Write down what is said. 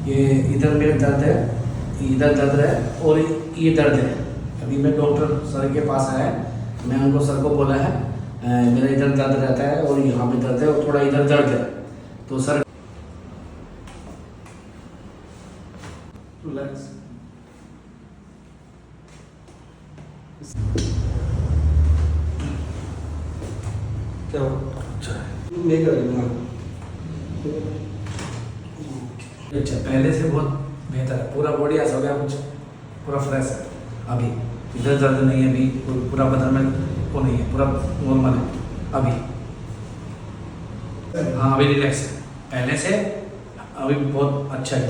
ये इधर मेरे दर्द है, इधर दर्द है और ये दर्द है। अभी मैं डॉक्टर सर के पास आया, मैं उनको सर को बोला है मेरा इधर दर्द रहता है और यहाँ पे दर्द है और थोड़ा इधर दर्द है, तो सर रिलैक्स। क्या हो? अच्छा है, नहीं करेंगे। अच्छा, पहले से बहुत बेहतर है, पूरा बॉडी ऐसा हो गया, कुछ पूरा फ्रेश है। अभी इधर दर्द नहीं है, अभी पूरा बदन में वो नहीं है, पूरा नॉर्मल है अभी। हाँ अभी रिलैक्स है, पहले से अभी बहुत अच्छा है।